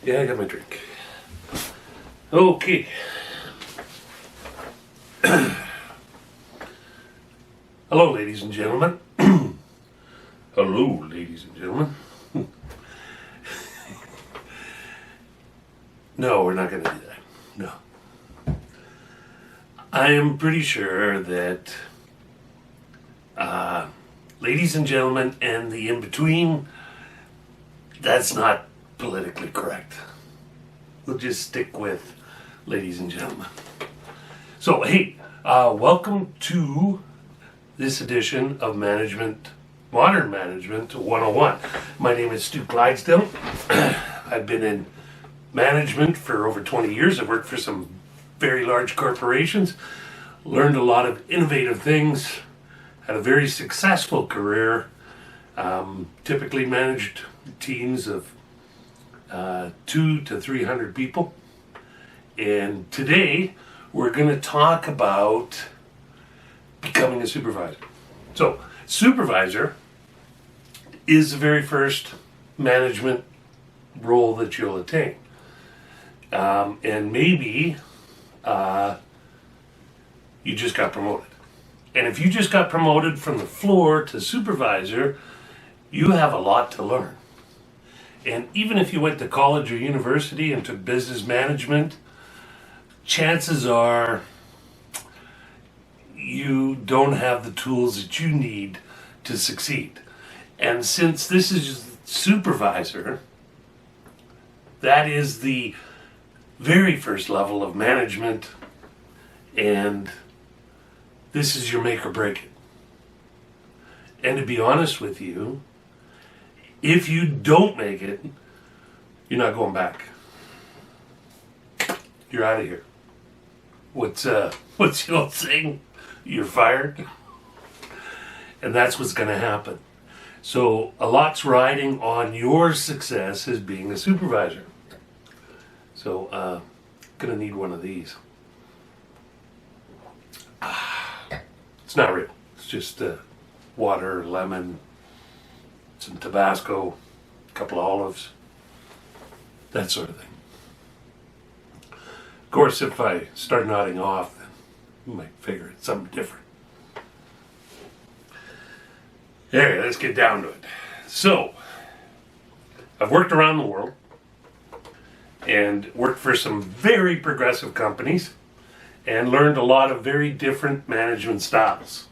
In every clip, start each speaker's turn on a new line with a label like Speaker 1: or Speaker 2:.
Speaker 1: Yeah, I got my drink. Okay. Hello, ladies and gentlemen. Hello, ladies and gentlemen. No, we're not going to do that. No. I am pretty sure that ladies and gentlemen and the in-between, that's not politically correct. We'll just stick with ladies and gentlemen. So, hey, welcome to this edition of Modern Management 101. My name is Stewart Clydesdale. I've been in management for over 20 years. I've worked for some very large corporations, learned a lot of innovative things, had a very successful career, typically managed teams of 200 to 300 people. And today we're going to talk about becoming a supervisor. So, supervisor is the very first management role that you'll attain. And maybe you just got promoted. And if you just got promoted from the floor to supervisor, you have a lot to learn. And even if you went to college or university and took business management, chances are you don't have the tools that you need to succeed. And since this is supervisor, that is the very first level of management, and this is your make or break it. And to be honest with you, if you don't make it, you're not going back. You're out of here. What's the old saying? You're fired. And that's what's going to happen. So a lot's riding on your success as being a supervisor. So gonna need one of these. It's not real. It's just water, lemon, some Tabasco, a couple of olives, that sort of thing. Of course, if I start nodding off, then you might figure it's something different. Anyway, let's get down to it. So, I've worked around the world and worked for some very progressive companies and learned a lot of very different management styles.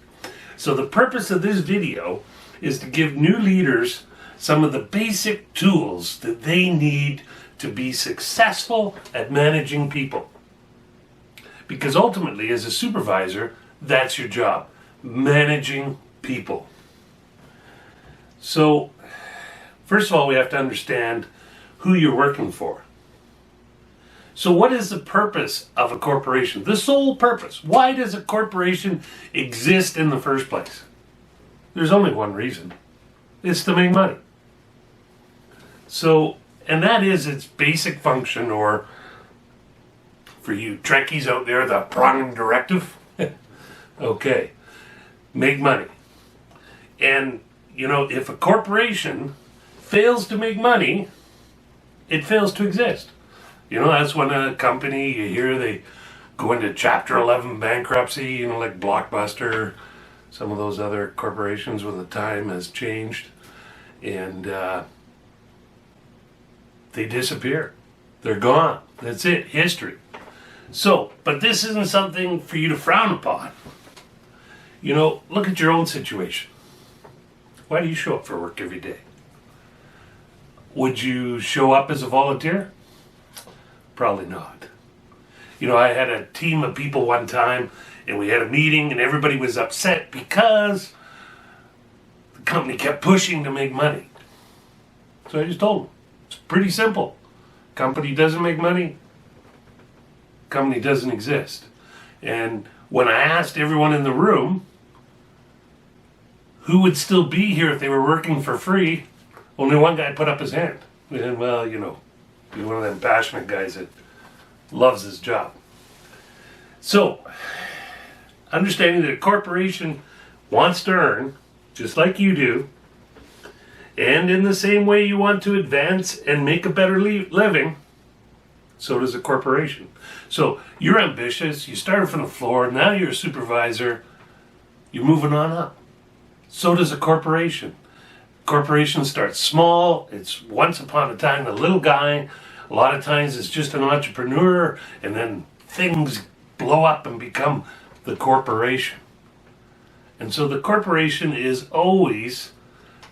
Speaker 1: So the purpose of this video is to give new leaders some of the basic tools that they need to be successful at managing people. Because ultimately, as a supervisor, that's your job, managing people. So, first of all, we have to understand who you're working for. So what is the purpose of a corporation? The sole purpose. Why does a corporation exist in the first place? There's only one reason. It's to make money. So, and that is its basic function, or for you Trekkies out there, the prime directive. Okay, make money. And, you know, if a corporation fails to make money, it fails to exist. You know, that's when a company, you hear they go into Chapter 11 bankruptcy, you know, like Blockbuster, some of those other corporations where the time has changed, and they disappear. They're gone. That's it. History. So, but this isn't something for you to frown upon. You know, look at your own situation. Why do you show up for work every day? Would you show up as a volunteer? Probably not. You know, I had a team of people one time, and we had a meeting, and everybody was upset because the company kept pushing to make money. So I just told them, it's pretty simple. Company doesn't make money, company doesn't exist. And when I asked everyone in the room who would still be here if they were working for free, only one guy put up his hand. And, well, you know, he's one of them passionate guys that loves his job. So, understanding that a corporation wants to earn, just like you do, And in the same way you want to advance and make a better living, so does a corporation. So you're ambitious, you started from the floor, now you're a supervisor, you're moving on up. So does a corporation. Corporation starts small, it's once upon a time the little guy, a lot of times it's just an entrepreneur, and then things blow up and become the corporation. And so the corporation is always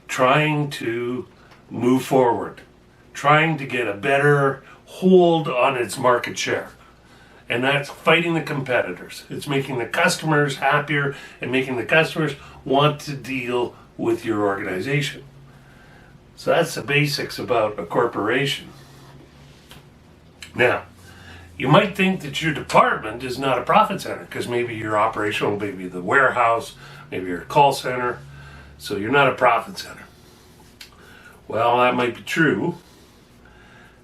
Speaker 1: trying to move forward, trying to get a better hold on its market share. And that's fighting the competitors. It's making the customers happier and making the customers want to deal with your organization. So that's the basics about a corporation. Now, you might think that your department is not a profit center because maybe you're operational, maybe the warehouse, maybe you're a call center, so you're not a profit center. Well, that might be true,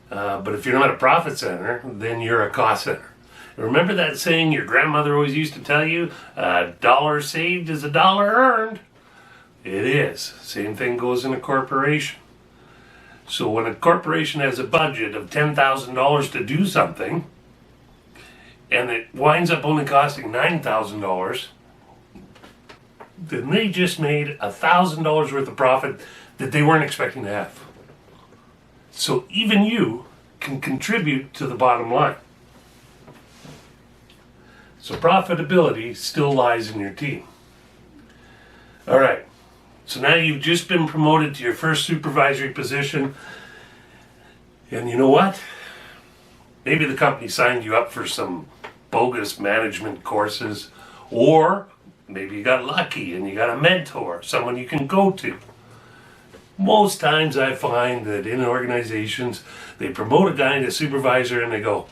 Speaker 1: but if you're not a profit center, then you're a cost center. Remember that saying your grandmother always used to tell you, a dollar saved is a dollar earned? It is. Same thing goes in a corporation. So when a corporation has a budget of $10,000 to do something, and it winds up only costing $9,000, then they just made $1,000 worth of profit that they weren't expecting to have. So even you can contribute to the bottom line. So profitability still lies in your team. All right. So now you've just been promoted to your first supervisory position. And you know what? Maybe the company signed you up for some bogus management courses, or maybe you got lucky and you got a mentor, someone you can go to. Most times I find that in organizations, they promote a guy to supervisor and they go,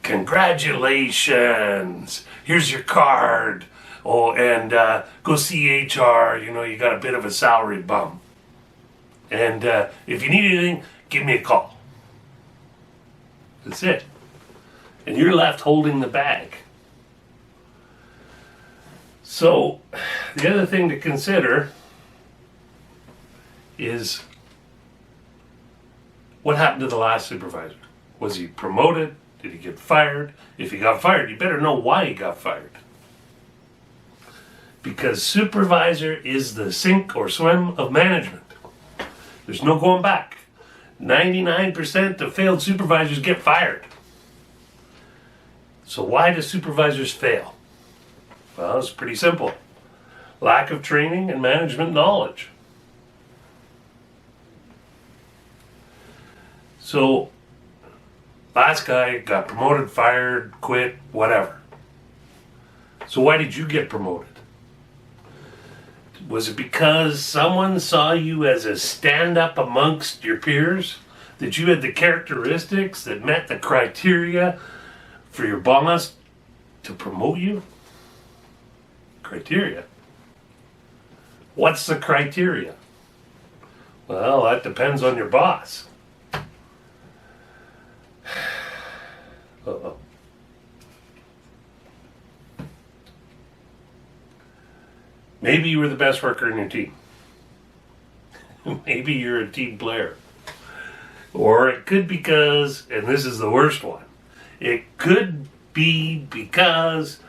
Speaker 1: "Congratulations, here's your card. Oh, and go see HR, you got a bit of a salary bump. And if you need anything, give me a call." That's it. And you're left holding the bag. So, the other thing to consider is what happened to the last supervisor? Was he promoted? Did he get fired? If he got fired, you better know why he got fired. Because supervisor is the sink or swim of management. There's no going back. 99% of failed supervisors get fired. So why do supervisors fail? Well, it's pretty simple. Lack of training and management knowledge. So, last guy got promoted, fired, quit, whatever. So why did you get promoted? Was it because someone saw you as a stand-up amongst your peers? That you had the characteristics that met the criteria for your boss to promote you? Criteria? What's the criteria? Well, that depends on your boss. Uh-oh. Maybe you were the best worker in your team. Maybe you're a team player. Or it could be because, and this is the worst one, it could be because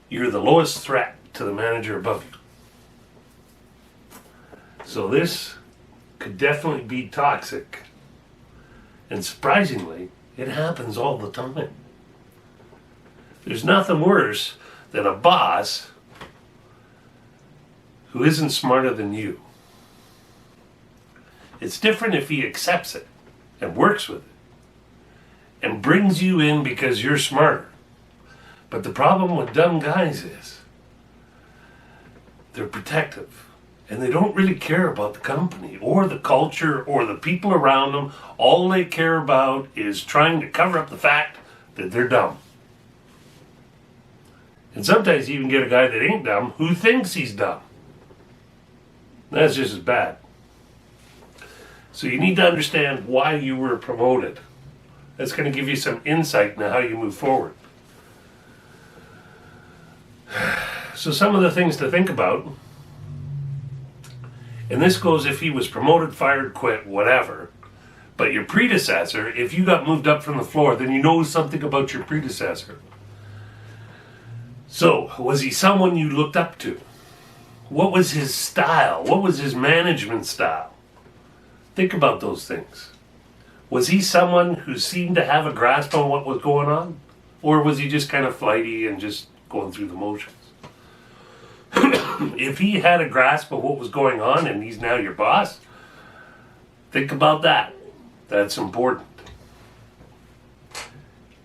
Speaker 1: you're the lowest threat to the manager above you. So this could definitely be toxic. And surprisingly, it happens all the time. There's nothing worse than a boss who isn't smarter than you. It's different if he accepts it and works with it and brings you in because you're smarter. But the problem with dumb guys is they're protective and they don't really care about the company or the culture or the people around them. All they care about is trying to cover up the fact that they're dumb. And sometimes you even get a guy that ain't dumb who thinks he's dumb. That's just as bad. So you need to understand why you were promoted. That's going to give you some insight into how you move forward. So some of the things to think about And this goes if he was promoted, fired, quit, whatever. But your predecessor, if you got moved up from the floor, then you know something about your predecessor. So, was he someone you looked up to? What was his style? What was his management style? Think about those things. Was he someone who seemed to have a grasp on what was going on? Or was he just kind of flighty and just going through the motions? If he had a grasp of what was going on and he's now your boss, think about that. That's important.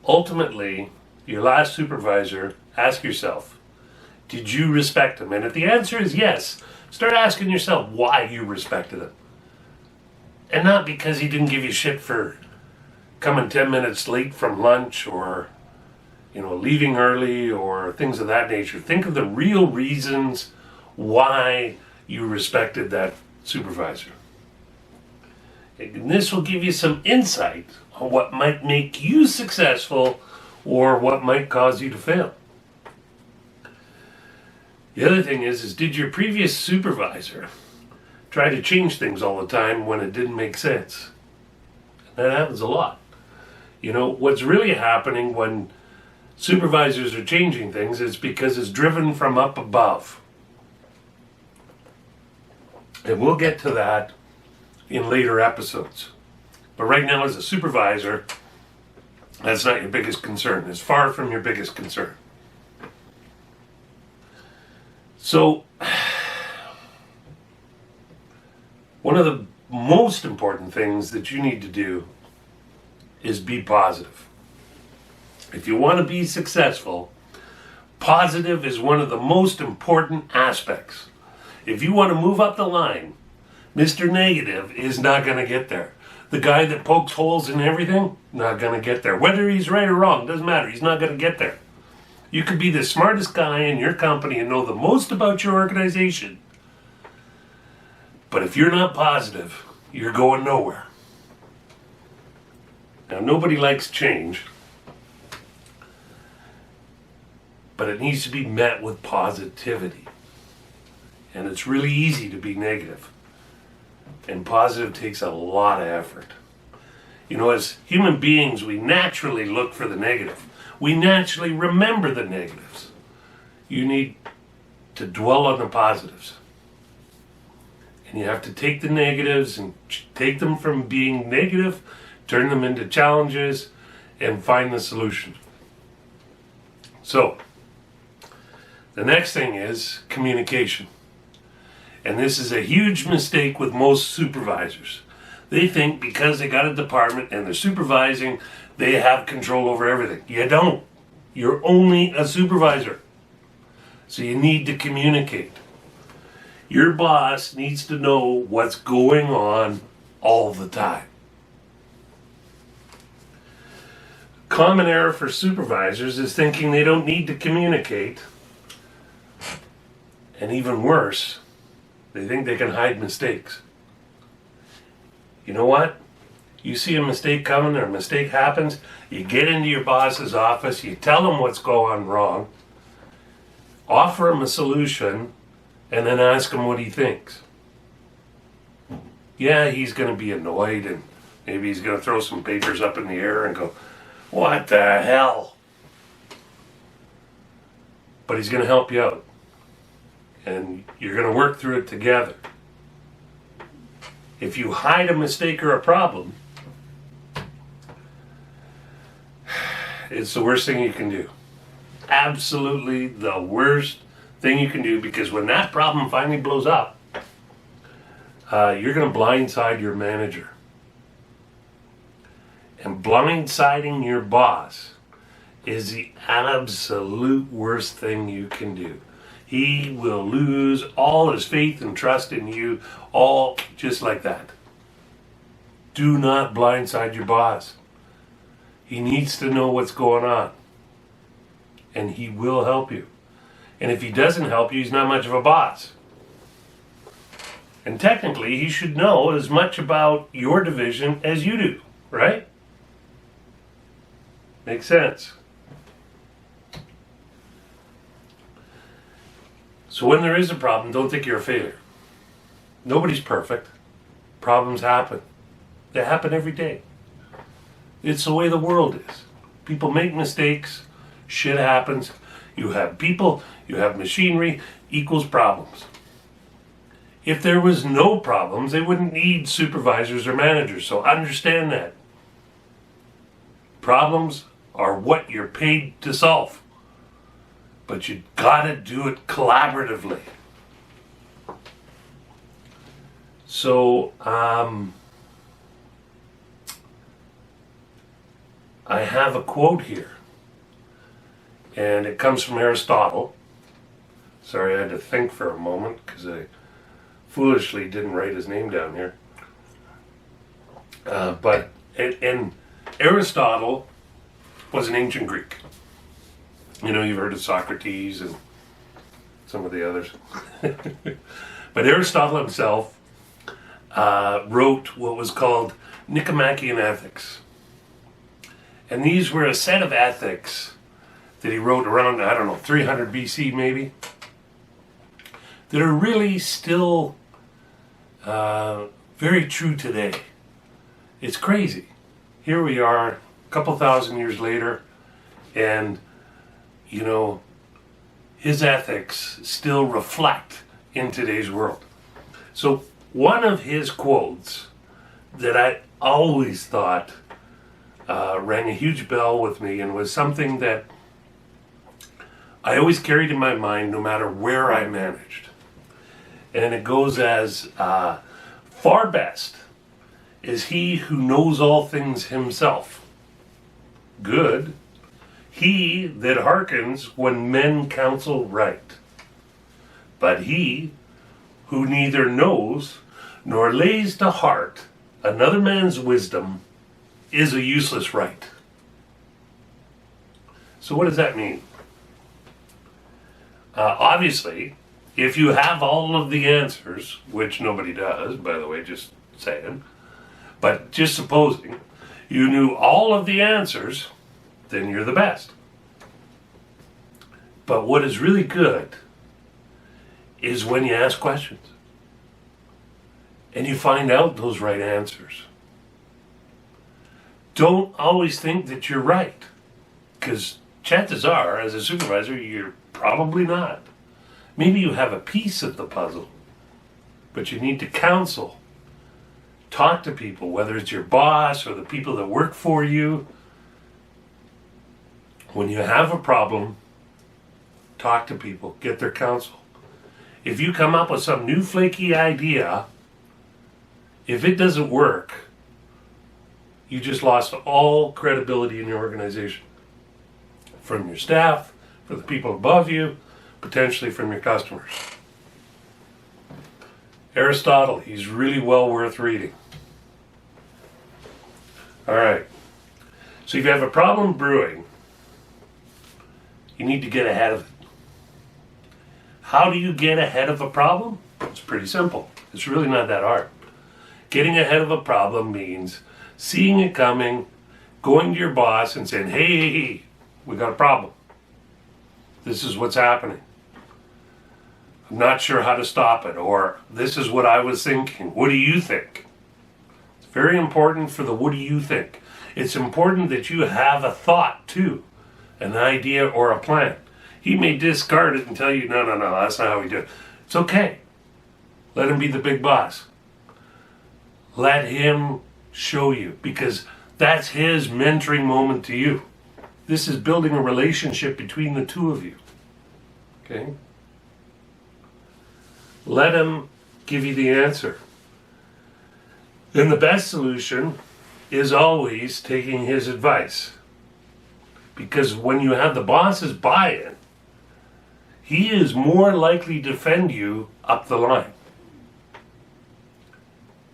Speaker 1: Ultimately, your last supervisor, ask yourself, did you respect him? And if the answer is yes, start asking yourself why you respected him. And not because he didn't give you shit for coming 10 minutes late from lunch or, leaving early or things of that nature. Think of the real reasons why you respected that supervisor. And this will give you some insight on what might make you successful or what might cause you to fail. The other thing is did your previous supervisor try to change things all the time when it didn't make sense? That happens a lot. What's really happening when supervisors are changing things is because it's driven from up above. And we'll get to that in later episodes. But right now, as a supervisor, that's not your biggest concern. It's far from your biggest concern. So, one of the most important things that you need to do is be positive. If you want to be successful, positive is one of the most important aspects. If you want to move up the line, Mr. Negative is not going to get there. The guy that pokes holes in everything, not going to get there. Whether he's right or wrong, doesn't matter. He's not going to get there. You could be the smartest guy in your company and know the most about your organization. But if you're not positive, you're going nowhere. Now, nobody likes change, but it needs to be met with positivity. And it's really easy to be negative. And positive takes a lot of effort. As human beings, we naturally look for the negative. We naturally remember the negatives. You need to dwell on the positives. And you have to take the negatives and take them from being negative, turn them into challenges, and find the solution. So, the next thing is communication. And this is a huge mistake with most supervisors. They think because they got a department and they're supervising, they have control over everything. You don't. You're only a supervisor. So you need to communicate. Your boss needs to know what's going on all the time. Common error for supervisors is thinking they don't need to communicate. And even worse, they think they can hide mistakes. You know what? You see a mistake coming or a mistake happens, you get into your boss's office, you tell him what's going wrong, offer him a solution, and then ask him what he thinks. Yeah, he's going to be annoyed and maybe he's going to throw some papers up in the air and go, "What the hell?" But he's going to help you out. And you're going to work through it together. If you hide a mistake or a problem, it's the worst thing you can do. Absolutely the worst thing you can do, because when that problem finally blows up, you're going to blindside your manager. And blindsiding your boss is the absolute worst thing you can do. He will lose all his faith and trust in you, all just like that. Do not blindside your boss. He needs to know what's going on. And he will help you. And if he doesn't help you, he's not much of a boss. And technically, he should know as much about your division as you do, right? Makes sense. So when there is a problem, don't think you're a failure. Nobody's perfect. Problems happen. They happen every day. It's the way the world is. People make mistakes. Shit happens. You have people, you have machinery, equals problems. If there was no problems, they wouldn't need supervisors or managers. So understand that. Problems are what you're paid to solve. But you gotta do it collaboratively. So, I have a quote here. And it comes from Aristotle. Sorry, I had to think for a moment because I foolishly didn't write his name down here. But Aristotle was an ancient Greek. You know, you've heard of Socrates and some of the others. But Aristotle himself wrote what was called Nicomachean Ethics. And these were a set of ethics that he wrote around, 300 BC maybe, that are really still very true today. It's crazy. Here we are, a couple thousand years later, and, his ethics still reflect in today's world. So one of his quotes that I always thought rang a huge bell with me and was something that I always carried in my mind no matter where I managed. And it goes as, far best is he who knows all things himself. Good, he that hearkens when men counsel right. But he who neither knows nor lays to heart another man's wisdom is a useless right. So what does that mean? Obviously, if you have all of the answers, which nobody does, by the way, just saying, but just supposing you knew all of the answers, then you're the best. But what is really good is when you ask questions and you find out those right answers. Don't always think that you're right, because chances are, as a supervisor, you're probably not. Maybe you have a piece of the puzzle, but you need to counsel. Talk to people, whether it's your boss or the people that work for you. When you have a problem, talk to people, get their counsel. If you come up with some new flaky idea, if it doesn't work, you just lost all credibility in your organization. From your staff, from the people above you, potentially from your customers. Aristotle, he's really well worth reading. All right. So if you have a problem brewing, you need to get ahead of it. How do you get ahead of a problem? It's pretty simple. It's really not that hard. Getting ahead of a problem means seeing it coming, going to your boss and saying, hey, we got a problem. This is what's happening. I'm not sure how to stop it, or this is what I was thinking. What do you think? It's very important for the what do you think. It's important that you have a thought too, an idea or a plan. He may discard it and tell you, no, that's not how we do it. It's okay. Let him be the big boss. Let him show you, because that's his mentoring moment to you. This is building a relationship between the two of you. Okay? Let him give you the answer. And the best solution is always taking his advice. Because when you have the boss's buy-in, he is more likely to defend you up the line.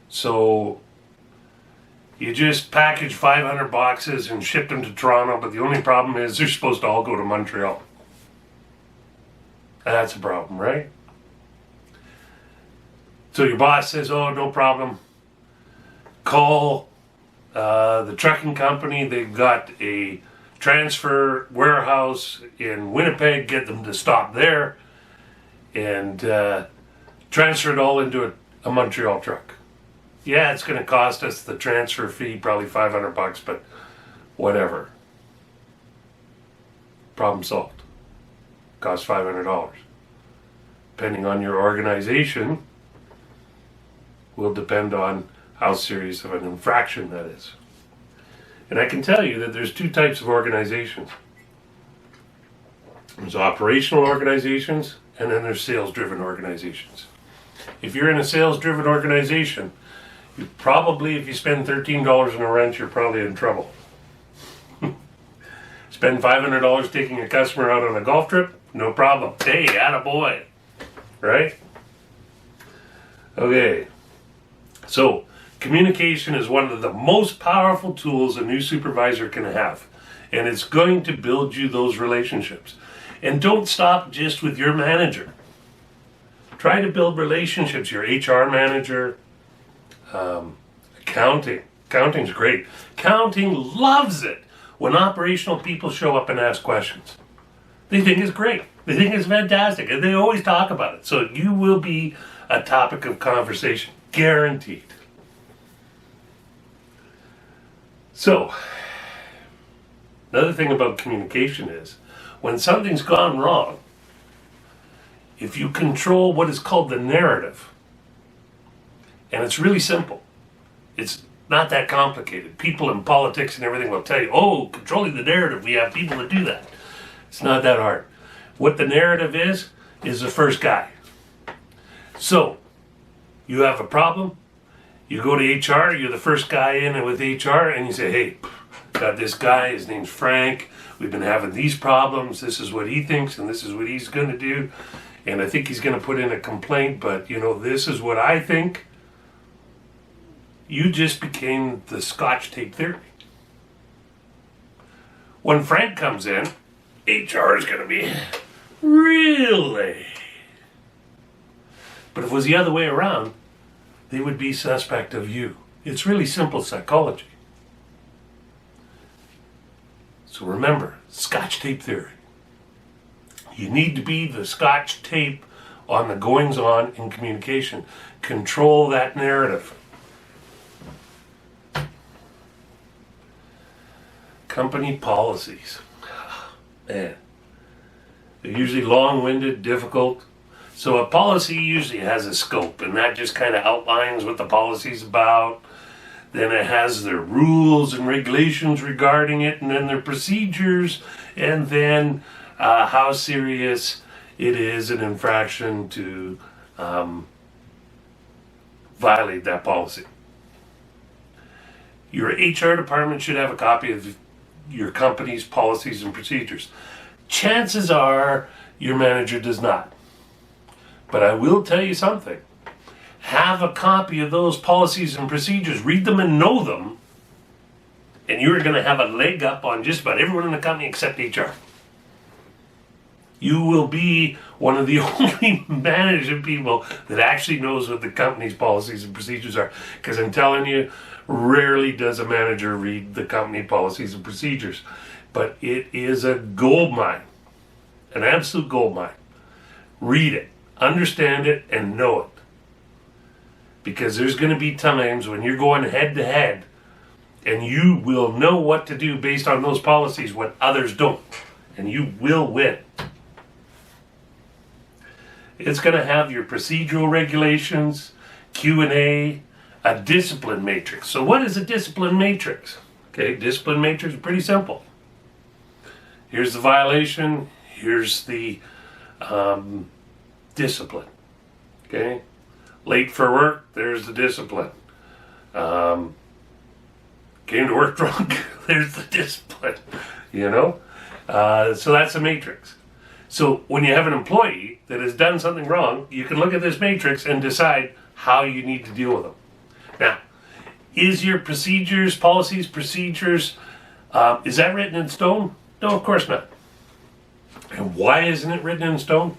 Speaker 1: So you just package 500 boxes and ship them to Toronto, but the only problem is they're supposed to all go to Montreal. That's a problem, right? So your boss says, oh, no problem. Call the trucking company. They've got a transfer warehouse in Winnipeg. Get them to stop there and transfer it all into a Montreal truck. Yeah, it's going to cost us the transfer fee, probably $500, but whatever. Problem solved. Cost $500. Depending on your organization, will depend on how serious of an infraction that is. And I can tell you that there's two types of organizations. There's operational organizations, and then there's sales-driven organizations. If you're in a sales-driven organization, you probably, if you spend $13 on a wrench, you're probably in trouble. Spend $500 taking a customer out on a golf trip, no problem. Hey, attaboy. Right? Okay. So, communication is one of the most powerful tools a new supervisor can have. And it's going to build you those relationships. And don't stop just with your manager. Try to build relationships. Your HR manager, accounting. Accounting's great. Accounting loves it when operational people show up and ask questions. They think it's great. They think it's fantastic. And they always talk about it. So you will be a topic of conversation. Guaranteed. So, another thing about communication is, when something's gone wrong, if you control what is called the narrative, and it's really simple, it's not that complicated. People in politics and everything will tell you, oh, controlling the narrative, we have people that do that. It's not that hard. What the narrative is the first guy. So, you have a problem, you go to HR, you're the first guy in with HR, and you say, hey, got this guy, his name's Frank, we've been having these problems, this is what he thinks, and this is what he's going to do, and I think he's going to put in a complaint, but, this is what I think. You just became the Scotch tape theory. When Frank comes in, HR is going to be, really? But if it was the other way around, they would be suspect of you. It's really simple psychology. So remember, Scotch tape theory. You need to be the Scotch tape on the goings-on in communication. Control that narrative. Company policies. Man, they're usually long-winded, difficult. So a policy usually has a scope, and that just kind of outlines what the policy's about. Then it has their rules and regulations regarding it, and then their procedures, and then how serious it is an infraction to violate that policy. Your HR department should have a copy of your company's policies and procedures. Chances are your manager does not. But I will tell you something. Have a copy of those policies and procedures. Read them and know them. And you're going to have a leg up on just about everyone in the company except HR. You will be one of the only management people that actually knows what the company's policies and procedures are. Because I'm telling you, rarely does a manager read the company policies and procedures. But it is a gold mine. An absolute gold mine. Read it. Understand it and know it. Because there's going to be times when you're going head to head and you will know what to do based on those policies when others don't. And you will win. It's going to have your procedural regulations, Q&A, a discipline matrix. So what is a discipline matrix? Okay, discipline matrix is pretty simple. Here's the violation. Here's the discipline. Okay? Late for work, there's the discipline. Came to work drunk, there's the discipline. So that's a matrix. So when you have an employee that has done something wrong, you can look at this matrix and decide how you need to deal with them. Now, is your procedures, policies, procedures, is that written in stone? No, of course not. And why isn't it written in stone?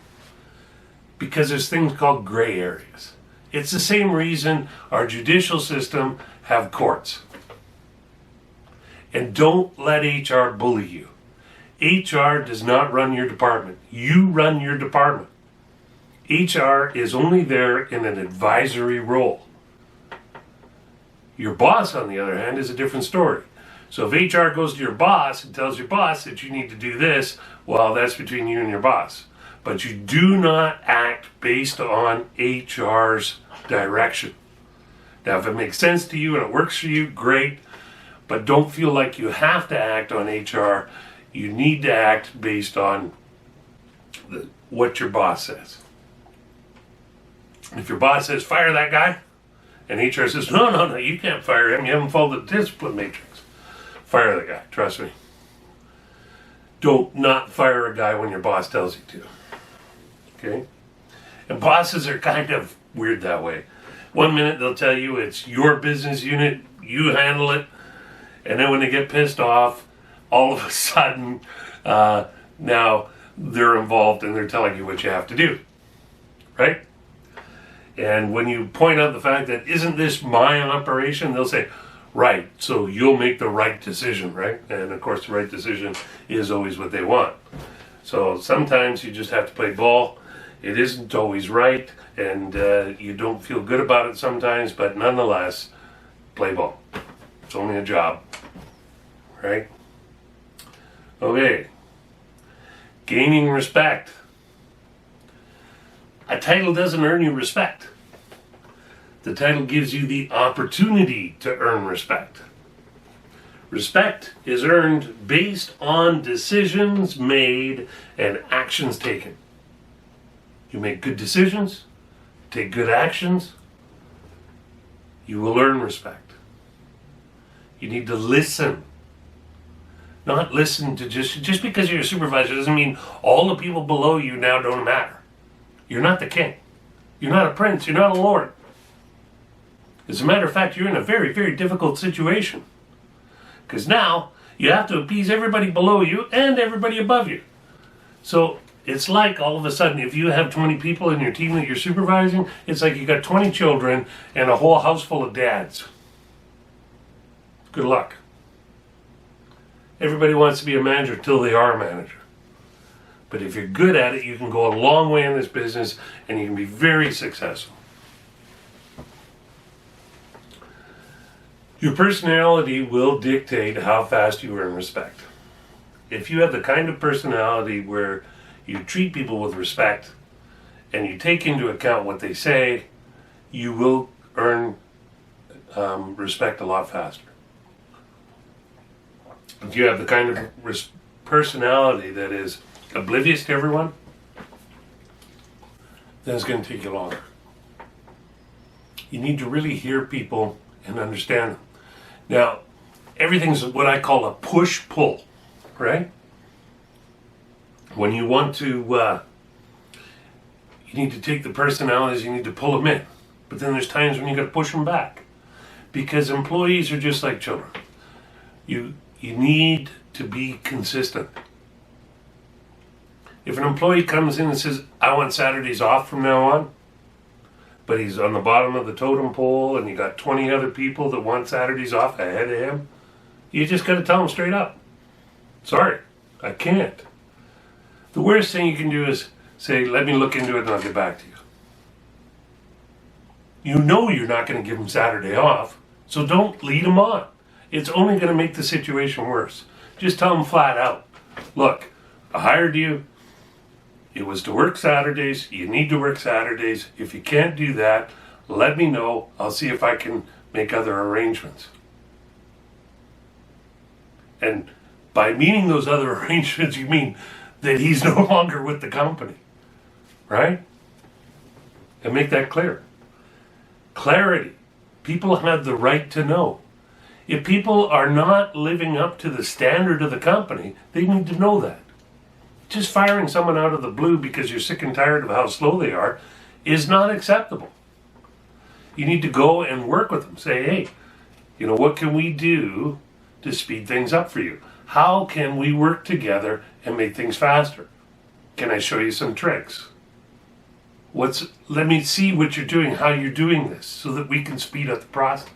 Speaker 1: Because there's things called gray areas. It's the same reason our judicial system have courts. And don't let HR bully you. HR does not run your department. You run your department. HR is only there in an advisory role. Your boss, on the other hand, is a different story. So if HR goes to your boss and tells your boss that you need to do this, well, that's between you and your boss. But you do not act based on HR's direction. Now, if it makes sense to you and it works for you, great. But don't feel like you have to act on HR. You need to act based on what your boss says. If your boss says, fire that guy, and HR says, no, you can't fire him. You haven't followed the discipline matrix. Fire the guy, trust me. Don't not fire a guy when your boss tells you to. Okay? And bosses are kind of weird that way. 1 minute they'll tell you it's your business unit, you handle it, and then when they get pissed off, all of a sudden, now they're involved and they're telling you what you have to do. Right? And when you point out the fact that, isn't this my operation, they'll say, right, so you'll make the right decision, right? And of course the right decision is always what they want. So sometimes you just have to play ball. It isn't always right, and you don't feel good about it sometimes, but nonetheless, play ball. It's only a job, right? Okay. Gaining respect. A title doesn't earn you respect. The title gives you the opportunity to earn respect. Respect is earned based on decisions made and actions taken. You make good decisions, take good actions, you will earn respect. You need to listen. Not listen to just because you're a supervisor doesn't mean all the people below you now don't matter. You're not the king. You're not a prince. You're not a lord. As a matter of fact, you're in a very, very difficult situation. Because now you have to appease everybody below you and everybody above you. So it's like all of a sudden, if you have 20 people in your team that you're supervising, it's like you got 20 children and a whole house full of dads. Good luck. Everybody wants to be a manager till they are a manager. But if you're good at it, you can go a long way in this business and you can be very successful. Your personality will dictate how fast you earn respect. If you have the kind of personality where you treat people with respect and you take into account what they say, you will earn respect a lot faster. If you have the kind of personality that is oblivious to everyone, then it's going to take you longer. You need to really hear people and understand them. Now, everything's what I call a push-pull, right? When you want to, you need to take the personalities, you need to pull them in. But then there's times when you got to push them back. Because employees are just like children. You need to be consistent. If an employee comes in and says, I want Saturdays off from now on, but he's on the bottom of the totem pole and you got 20 other people that want Saturdays off ahead of him, you just got to tell him straight up, sorry, I can't. The worst thing you can do is say, let me look into it and I'll get back to you. You know you're not going to give him Saturday off, so don't lead him on. It's only going to make the situation worse. Just tell him flat out, look, I hired you. It was to work Saturdays. You need to work Saturdays. If you can't do that, let me know. I'll see if I can make other arrangements. And by meaning those other arrangements, you mean that he's no longer with the company. Right? And make that clear. Clarity. People have the right to know. If people are not living up to the standard of the company, they need to know that. Just firing someone out of the blue because you're sick and tired of how slow they are is not acceptable. You need to go and work with them. Say, hey, what can we do to speed things up for you? How can we work together and make things faster? Can I show you some tricks? Let me see what you're doing, how you're doing this, so that we can speed up the process.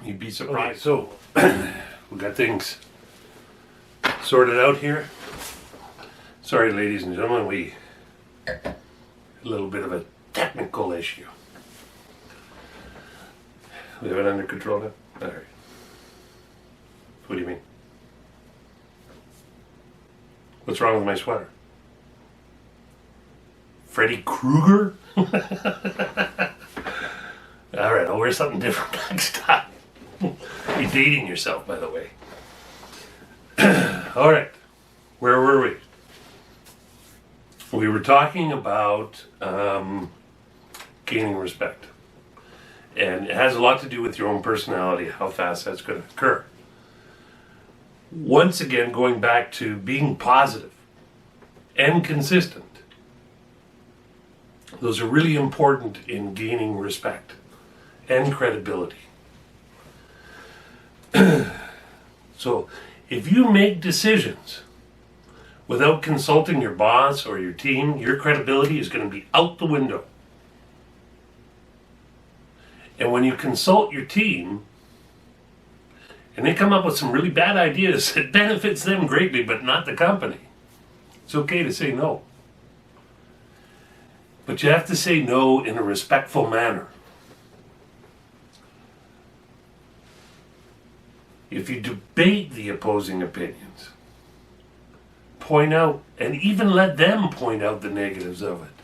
Speaker 1: You'd be surprised. Okay, so we got things sorted out here. Sorry, ladies and gentlemen, we A little bit of a technical issue. We have it under control now? All right. What do you mean? What's wrong with my sweater? Freddy Krueger? All right, I'll wear something different next time. You're dating yourself, by the way. All right, where were we? We were talking about gaining respect. And it has a lot to do with your own personality, how fast that's going to occur. Once again, going back to being positive and consistent. Those are really important in gaining respect and credibility. So, if you make decisions without consulting your boss or your team, your credibility is going to be out the window. And when you consult your team, and they come up with some really bad ideas, it benefits them greatly, but not the company. It's okay to say no. But you have to say no in a respectful manner. If you debate the opposing opinions, point out, and even let them point out the negatives of it,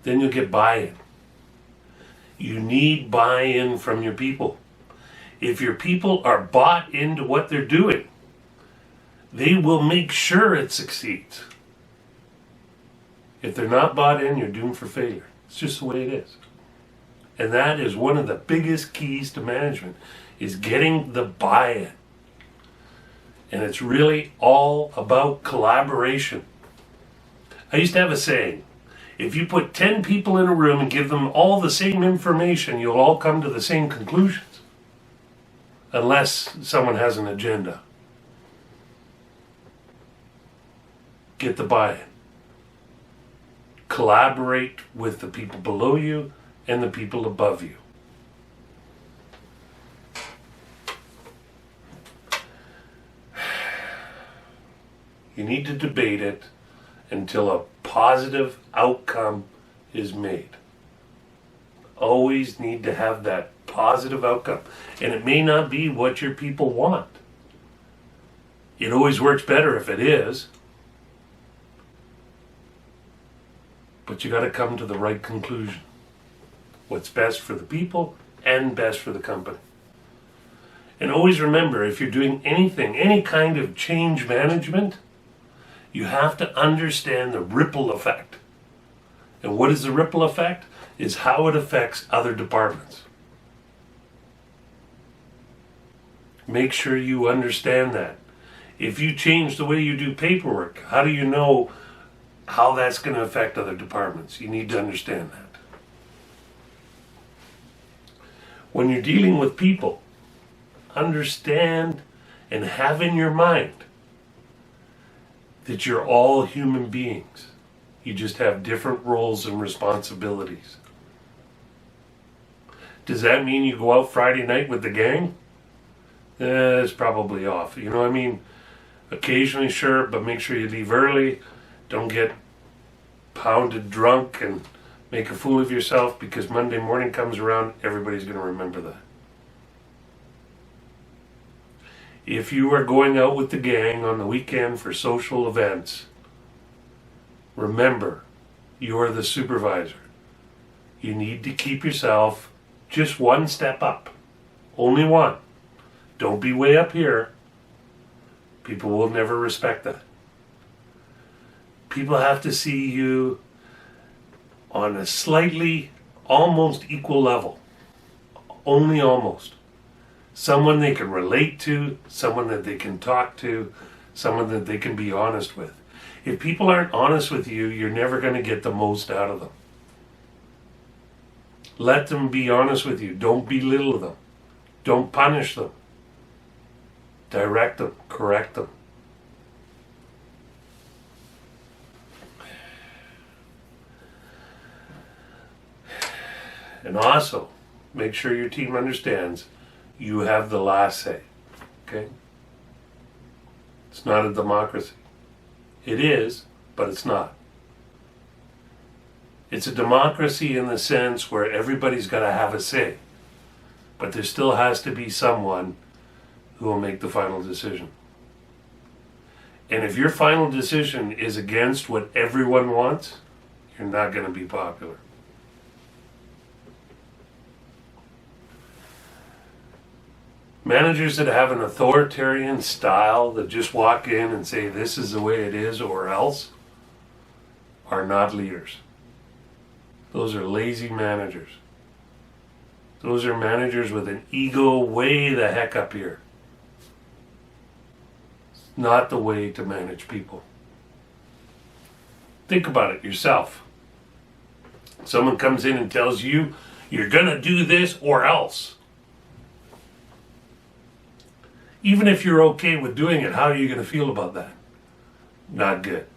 Speaker 1: then you'll get buy-in. You need buy-in from your people. If your people are bought into what they're doing, they will make sure it succeeds. If they're not bought in, you're doomed for failure. It's just the way it is. And that is one of the biggest keys to management, is getting the buy-in. And it's really all about collaboration. I used to have a saying, if you put 10 people in a room and give them all the same information, you'll all come to the same conclusions. Unless someone has an agenda. Get the buy-in. Collaborate with the people below you and the people above you. You need to debate it until a positive outcome is made. Always need to have that positive outcome. And it may not be what your people want. It always works better if it is. But you got to come to the right conclusion. What's best for the people and best for the company. And always remember, if you're doing anything, any kind of change management, you have to understand the ripple effect. And what is the ripple effect? Is how it affects other departments. Make sure you understand that. If you change the way you do paperwork, how do you know how that's going to affect other departments? You need to understand that. When you're dealing with people, understand and have in your mind that you're all human beings. You just have different roles and responsibilities. Does that mean you go out Friday night with the gang? It's probably off. You know what I mean? Occasionally, sure, but make sure you leave early. Don't get pounded drunk and make a fool of yourself, because Monday morning comes around, everybody's going to remember that. If you are going out with the gang on the weekend for social events, remember, you are the supervisor. You need to keep yourself just one step up. Only one. Don't be way up here. People will never respect that. People have to see you on a slightly, almost equal level. Only almost. Someone they can relate to, someone that they can talk to, someone that they can be honest with. If people aren't honest with you, you're never going to get the most out of them. Let them be honest with you. Don't belittle them. Don't punish them. Direct them. Correct them. And also, make sure your team understands you have the last say. Okay? It's not a democracy. It is, but it's not. It's a democracy in the sense where everybody's got to have a say. But there still has to be someone who will make the final decision. And if your final decision is against what everyone wants, you're not going to be popular. Managers that have an authoritarian style that just walk in and say this is the way it is or else are not leaders. Those are lazy managers. Those are managers with an ego way the heck up here. It's not the way to manage people. Think about it yourself. Someone comes in and tells you, you're going to do this or else. Even if you're okay with doing it, how are you going to feel about that? Not good.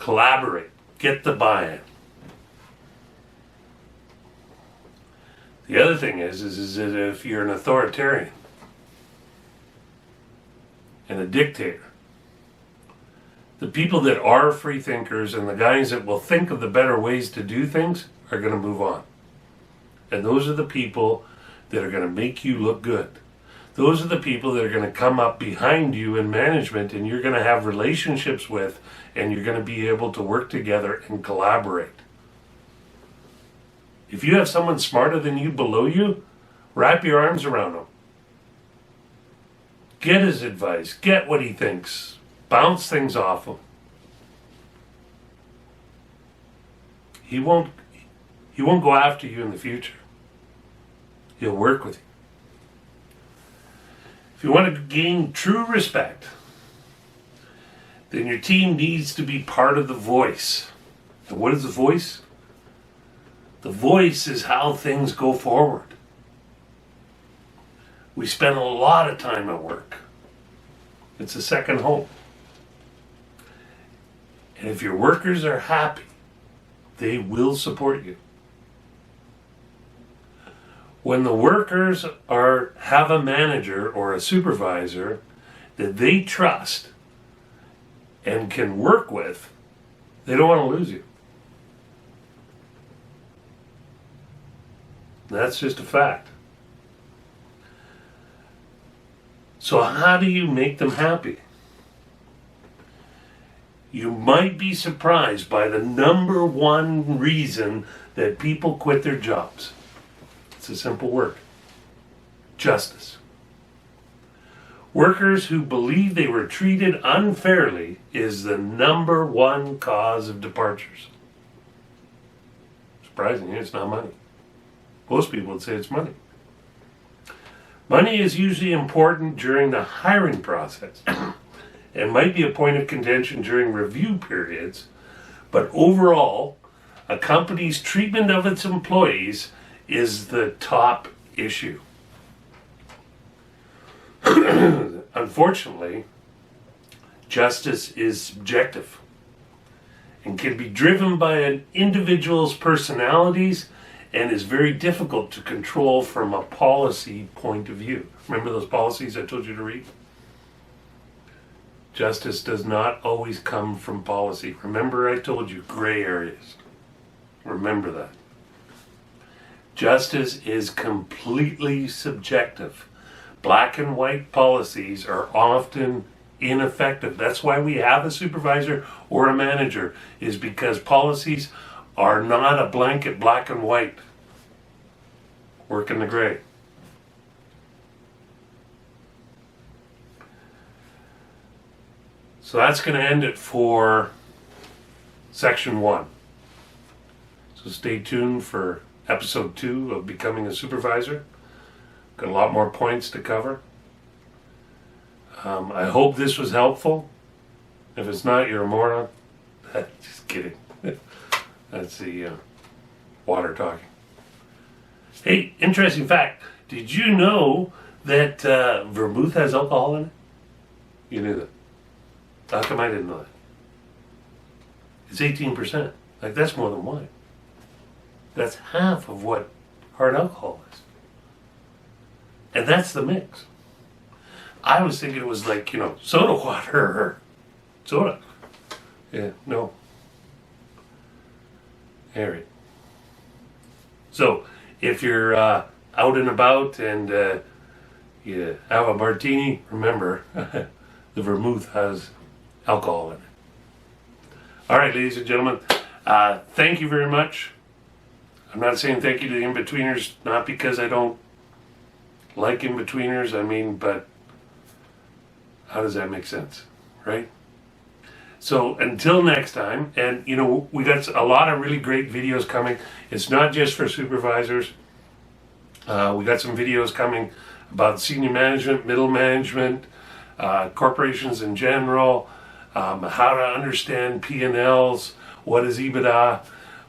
Speaker 1: Collaborate. Get the buy-in. The other thing is that if you're an authoritarian and a dictator, the people that are free thinkers and the guys that will think of the better ways to do things are going to move on. And those are the people that are going to make you look good. Those are the people that are going to come up behind you in management and you're going to have relationships with, and you're going to be able to work together and collaborate. If you have someone smarter than you below you, wrap your arms around him. Get his advice. Get what he thinks. Bounce things off him. He won't go after you in the future. He'll work with you. If you want to gain true respect, then your team needs to be part of the voice. And what is the voice? The voice is how things go forward. We spend a lot of time at work. It's a second home. And if your workers are happy, they will support you. When the workers have a manager or a supervisor that they trust and can work with, they don't want to lose you. That's just a fact. So how do you make them happy? You might be surprised by the number one reason that people quit their jobs. It's a simple word. Justice. Workers who believe they were treated unfairly is the number one cause of departures. Surprisingly, it's not money. Most people would say it's money. Money is usually important during the hiring process and might be a point of contention during review periods, but overall, a company's treatment of its employees is the top issue. Unfortunately, justice is subjective and can be driven by an individual's personalities and is very difficult to control from a policy point of view. Remember those policies I told you to read? Justice does not always come from policy. Remember I told you gray areas. Remember that. Justice is completely subjective. Black and white policies are often ineffective. That's why we have a supervisor or a manager, is because policies are not a blanket black and white. Work in the gray. So that's going to end it for section 1. So stay tuned for episode 2 of Becoming a Supervisor. Got a lot more points to cover. I hope this was helpful. If it's not, you're a moron. Just kidding. That's the water talking. Hey, interesting fact. Did you know that vermouth has alcohol in it? You knew that. How come I didn't know that? It's 18%. Like, that's more than wine. That's half of what hard alcohol is. And that's the mix. I was thinking it was like, soda water or soda. Yeah, no. All right. So if you're out and about and you have a martini, remember the vermouth has alcohol in it. All right, ladies and gentlemen, thank you very much. I'm not saying thank you to the in-betweeners, not because I don't like in-betweeners, I mean, but how does that make sense, right? So until next time, and you know, we got a lot of really great videos coming. It's not just for supervisors. We got some videos coming about senior management, middle management, corporations in general, how to understand P&Ls, what is EBITDA, a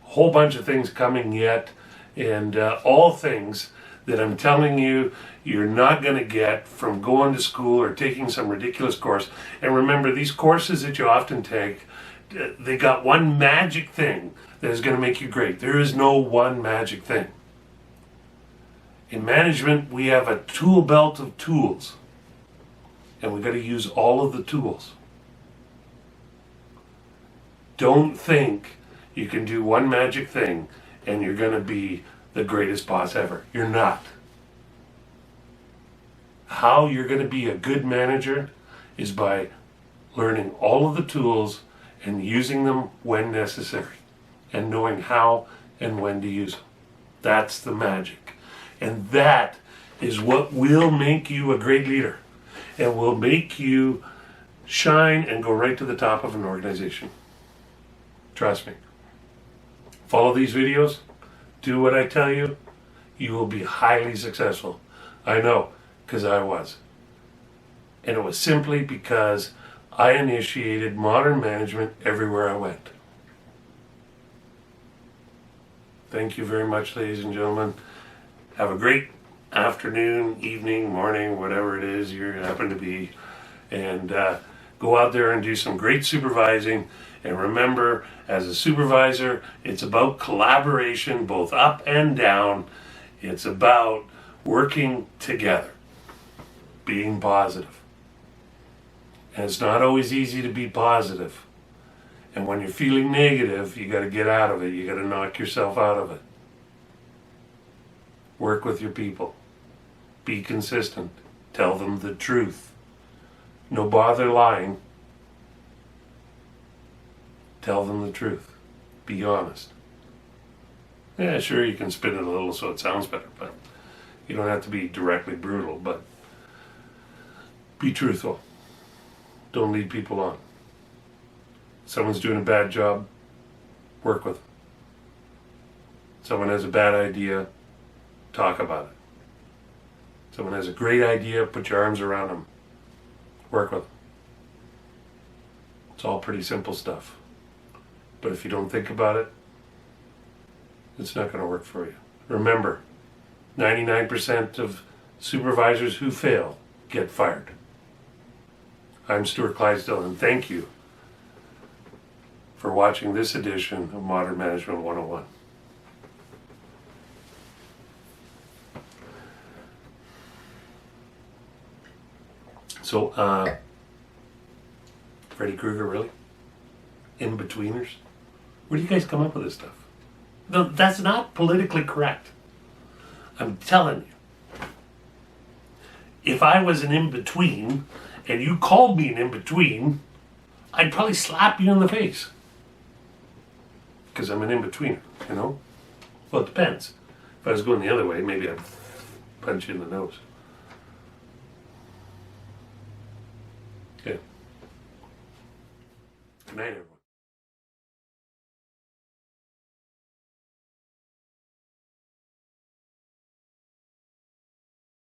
Speaker 1: whole bunch of things coming yet, and all things that I'm telling you you're not going to get from going to school or taking some ridiculous course. And remember, these courses that you often take, they got one magic thing that is going to make you great. There is no one magic thing. In management, we have a tool belt of tools, and we've got to use all of the tools. Don't think you can do one magic thing and you're going to be the greatest boss ever. You're not. How you're going to be a good manager is by learning all of the tools and using them when necessary and knowing how and when to use them. That's the magic. And that is what will make you a great leader and will make you shine and go right to the top of an organization. Trust me. Follow these videos. Do what I tell you. You will be highly successful. I know, because I was. And it was simply because I initiated modern management everywhere I went. Thank you very much, ladies and gentlemen. Have a great afternoon, evening, morning, whatever it is you happen to be. And go out there and do some great supervising. And remember, as a supervisor, it's about collaboration, both up and down. It's about working together, being positive. And it's not always easy to be positive. And when you're feeling negative, you got to get out of it. You got to knock yourself out of it. Work with your people. Be consistent. Tell them the truth. No bother lying. Tell them the truth. Be honest. Yeah, sure, you can spin it a little so it sounds better, but you don't have to be directly brutal, but be truthful. Don't lead people on. Someone's doing a bad job, work with them. Someone has a bad idea, talk about it. Someone has a great idea, put your arms around them, work with them. It's all pretty simple stuff. But if you don't think about it, it's not going to work for you. Remember, 99% of supervisors who fail get fired. I'm Stewart Clydesdale, and thank you for watching this edition of Modern Management 101. So, Freddy Krueger, really? In-betweeners? Where do you guys come up with this stuff? No, that's not politically correct. I'm telling you. If I was an in-between, and you called me an in-between, I'd probably slap you in the face. Because I'm an in-betweener, you know? Well, it depends. If I was going the other way, maybe I'd punch you in the nose. Yeah. Good night, everyone.